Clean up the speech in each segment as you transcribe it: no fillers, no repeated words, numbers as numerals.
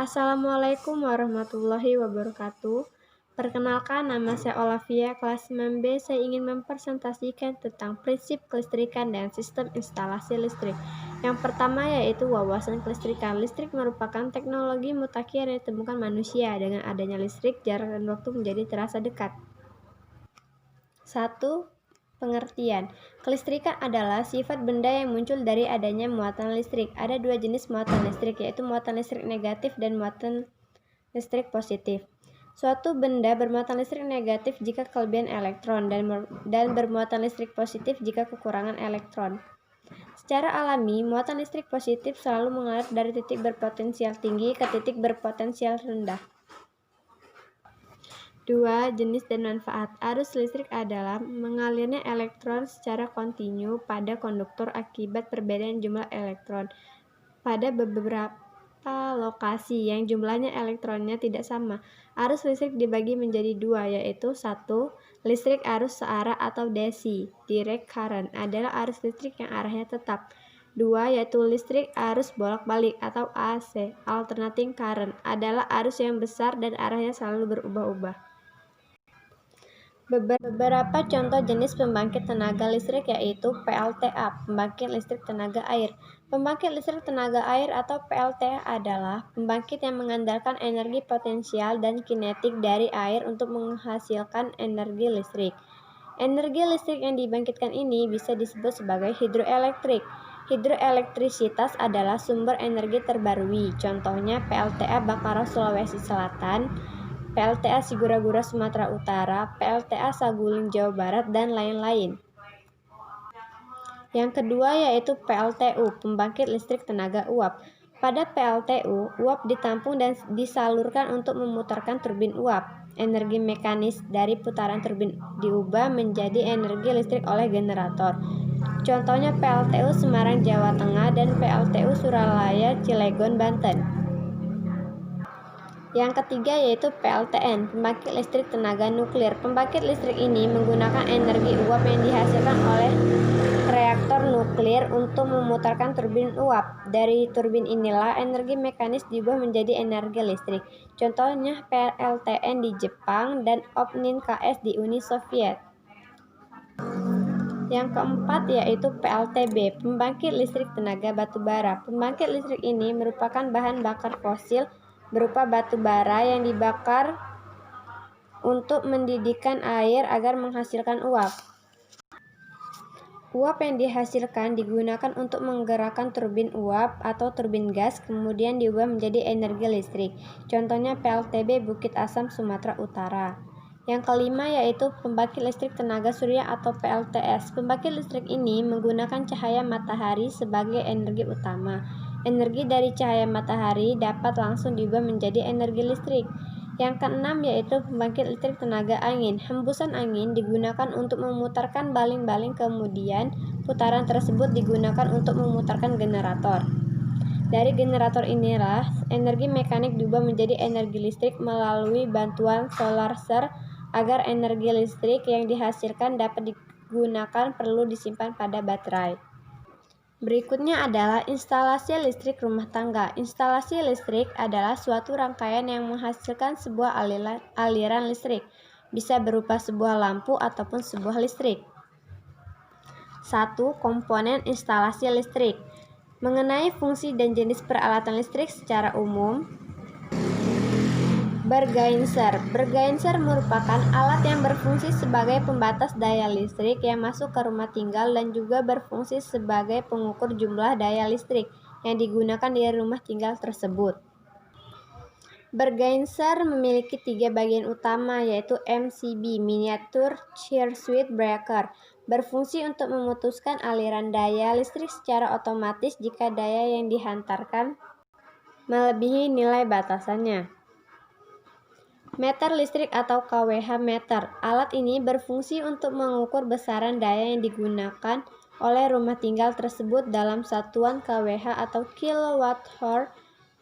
Assalamualaikum warahmatullahi wabarakatuh. Perkenalkan, nama saya Olivia, kelas 9B. Saya ingin mempresentasikan tentang prinsip kelistrikan dan sistem instalasi listrik. Yang pertama yaitu wawasan kelistrikan. Listrik merupakan teknologi mutakhir yang ditemukan manusia. Dengan adanya listrik, jarak dan waktu menjadi terasa dekat. 1. Pengertian. Kelistrikan adalah sifat benda yang muncul dari adanya muatan listrik. Ada dua jenis muatan listrik, yaitu muatan listrik negatif dan muatan listrik positif. Suatu benda bermuatan listrik negatif jika kelebihan elektron dan bermuatan listrik positif jika kekurangan elektron. Secara alami, muatan listrik positif selalu mengalir dari titik berpotensial tinggi ke titik berpotensial rendah. 2. Jenis dan manfaat. Arus listrik adalah mengalirnya elektron secara kontinu pada konduktor akibat perbedaan jumlah elektron pada beberapa lokasi yang jumlahnya elektronnya tidak sama. Arus listrik dibagi menjadi dua, yaitu 1. Listrik arus searah atau DC, direct current, adalah arus listrik yang arahnya tetap. 2. Yaitu listrik arus bolak-balik atau AC, alternating current, adalah arus yang besar dan arahnya selalu berubah-ubah. Beberapa contoh jenis pembangkit tenaga listrik yaitu PLTA, pembangkit listrik tenaga air. Pembangkit listrik tenaga air atau PLTA adalah pembangkit yang mengandalkan energi potensial dan kinetik dari air untuk menghasilkan energi listrik. Energi listrik yang dibangkitkan ini bisa disebut sebagai hidroelektrik. Hidroelektrisitas adalah sumber energi terbarui, contohnya PLTA Bakara Sulawesi Selatan, PLTA Sigura-Gura Sumatera Utara, PLTA Saguling Jawa Barat, dan lain-lain. Yang kedua yaitu PLTU, pembangkit listrik tenaga uap. Pada PLTU, uap ditampung dan disalurkan untuk memutarkan turbin uap. Energi mekanis dari putaran turbin diubah menjadi energi listrik oleh generator. Contohnya PLTU Semarang Jawa Tengah dan PLTU Suralaya Cilegon Banten. Yang ketiga yaitu PLTN, pembangkit listrik tenaga nuklir. Pembangkit listrik ini menggunakan energi uap yang dihasilkan oleh reaktor nuklir untuk memutarkan turbin uap. Dari turbin inilah energi mekanis diubah menjadi energi listrik. Contohnya PLTN di Jepang dan Opnin KS di Uni Soviet. Yang keempat yaitu PLTB, pembangkit listrik tenaga batubara. Pembangkit listrik ini merupakan bahan bakar fosil berupa batu bara yang dibakar untuk mendidihkan air agar menghasilkan uap. Uap yang dihasilkan digunakan untuk menggerakkan turbin uap atau turbin gas, kemudian diubah menjadi energi listrik. Contohnya PLTB Bukit Asam, Sumatera Utara. Yang kelima yaitu pembangkit listrik tenaga surya atau PLTS. Pembangkit listrik ini menggunakan cahaya matahari sebagai energi utama. Energi dari cahaya matahari dapat langsung diubah menjadi energi listrik. Yang keenam yaitu pembangkit listrik tenaga angin. Hembusan angin digunakan untuk memutarkan baling-baling, kemudian putaran tersebut digunakan untuk memutarkan generator. Dari generator inilah energi mekanik diubah menjadi energi listrik melalui bantuan solar cell agar energi listrik yang dihasilkan dapat digunakan perlu disimpan pada baterai. Berikutnya adalah instalasi listrik rumah tangga. Instalasi listrik adalah suatu rangkaian yang menghasilkan sebuah aliran listrik, bisa berupa sebuah lampu ataupun sebuah listrik. 1. Komponen instalasi listrik. Mengenai fungsi dan jenis peralatan listrik secara umum. Bergainser. Bergainser merupakan alat yang berfungsi sebagai pembatas daya listrik yang masuk ke rumah tinggal dan juga berfungsi sebagai pengukur jumlah daya listrik yang digunakan di rumah tinggal tersebut. Bergainser memiliki 3 bagian utama yaitu MCB, Miniature Circuit Breaker, berfungsi untuk memutuskan aliran daya listrik secara otomatis jika daya yang dihantarkan melebihi nilai batasannya. Meter listrik atau kWh meter. Alat ini berfungsi untuk mengukur besaran daya yang digunakan oleh rumah tinggal tersebut dalam satuan kWh atau kilowatt-hour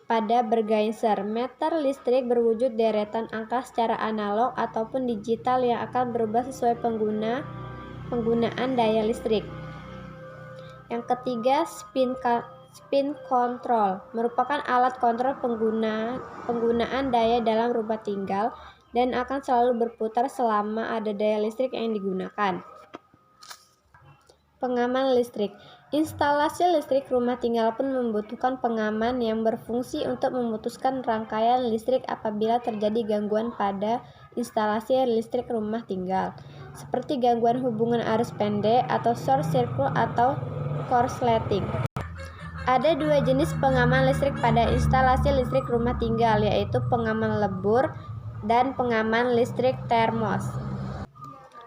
pada bergainser. Meter listrik berwujud deretan angka secara analog ataupun digital yang akan berubah sesuai penggunaan daya listrik. Yang ketiga, Spin control merupakan alat kontrol penggunaan daya dalam rumah tinggal dan akan selalu berputar selama ada daya listrik yang digunakan. Pengaman listrik. Instalasi listrik rumah tinggal pun membutuhkan pengaman yang berfungsi untuk memutuskan rangkaian listrik apabila terjadi gangguan pada instalasi listrik rumah tinggal, seperti gangguan hubungan arus pendek atau short circuit atau korsleting. Ada dua jenis pengaman listrik pada instalasi listrik rumah tinggal, yaitu pengaman lebur dan pengaman listrik termos.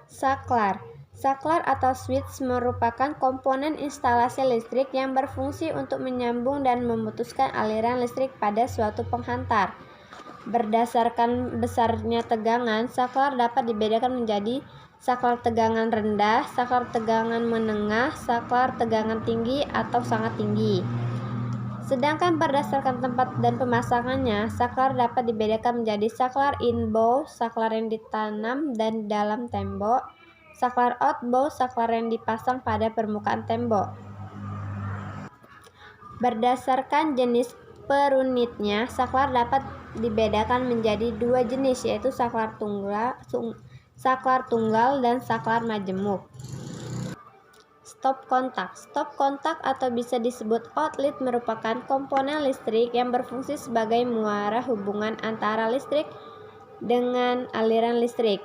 Saklar. Saklar atau switch merupakan komponen instalasi listrik yang berfungsi untuk menyambung dan memutuskan aliran listrik pada suatu penghantar. Berdasarkan besarnya tegangan, saklar dapat dibedakan menjadi saklar tegangan rendah, saklar tegangan menengah, saklar tegangan tinggi atau sangat tinggi. Sedangkan berdasarkan tempat dan pemasangannya, saklar dapat dibedakan menjadi saklar in-bow, saklar yang ditanam dan dalam tembok, saklar out-bow, saklar yang dipasang pada permukaan tembok. Berdasarkan jenis perunitnya, saklar dapat dibedakan menjadi dua jenis, yaitu saklar tunggal dan saklar majemuk. Stop kontak. Stop kontak atau bisa disebut outlet merupakan komponen listrik yang berfungsi sebagai muara hubungan antara listrik dengan aliran listrik.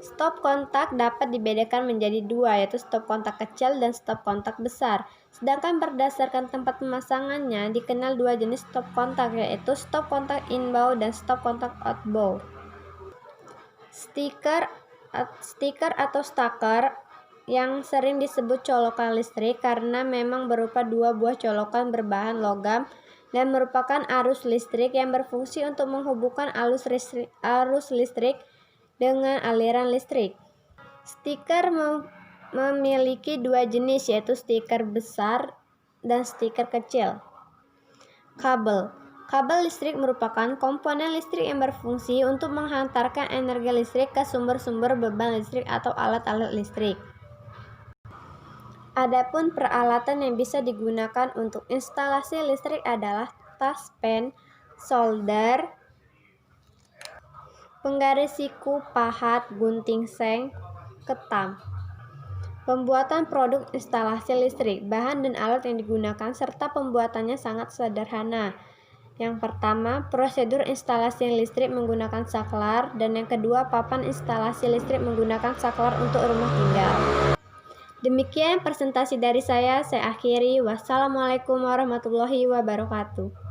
Stop kontak dapat dibedakan menjadi dua, yaitu stop kontak kecil dan stop kontak besar. Sedangkan berdasarkan tempat pemasangannya dikenal dua jenis stop kontak, yaitu stop kontak in-bow dan stop kontak out-bow. Stiker atau staker yang sering disebut colokan listrik karena memang berupa dua buah colokan berbahan logam dan merupakan arus listrik yang berfungsi untuk menghubungkan arus listrik dengan aliran listrik. Stiker memiliki dua jenis, yaitu stiker besar dan stiker kecil. Kabel. Kabel listrik merupakan komponen listrik yang berfungsi untuk menghantarkan energi listrik ke sumber-sumber beban listrik atau alat-alat listrik. Adapun peralatan yang bisa digunakan untuk instalasi listrik adalah tas pen, solder, penggaris siku, pahat, gunting seng, ketam. Pembuatan produk instalasi listrik, bahan dan alat yang digunakan serta pembuatannya sangat sederhana. Yang pertama, prosedur instalasi listrik menggunakan saklar, dan yang kedua, papan instalasi listrik menggunakan saklar untuk rumah tinggal. Demikian presentasi dari saya akhiri. Wassalamualaikum warahmatullahi wabarakatuh.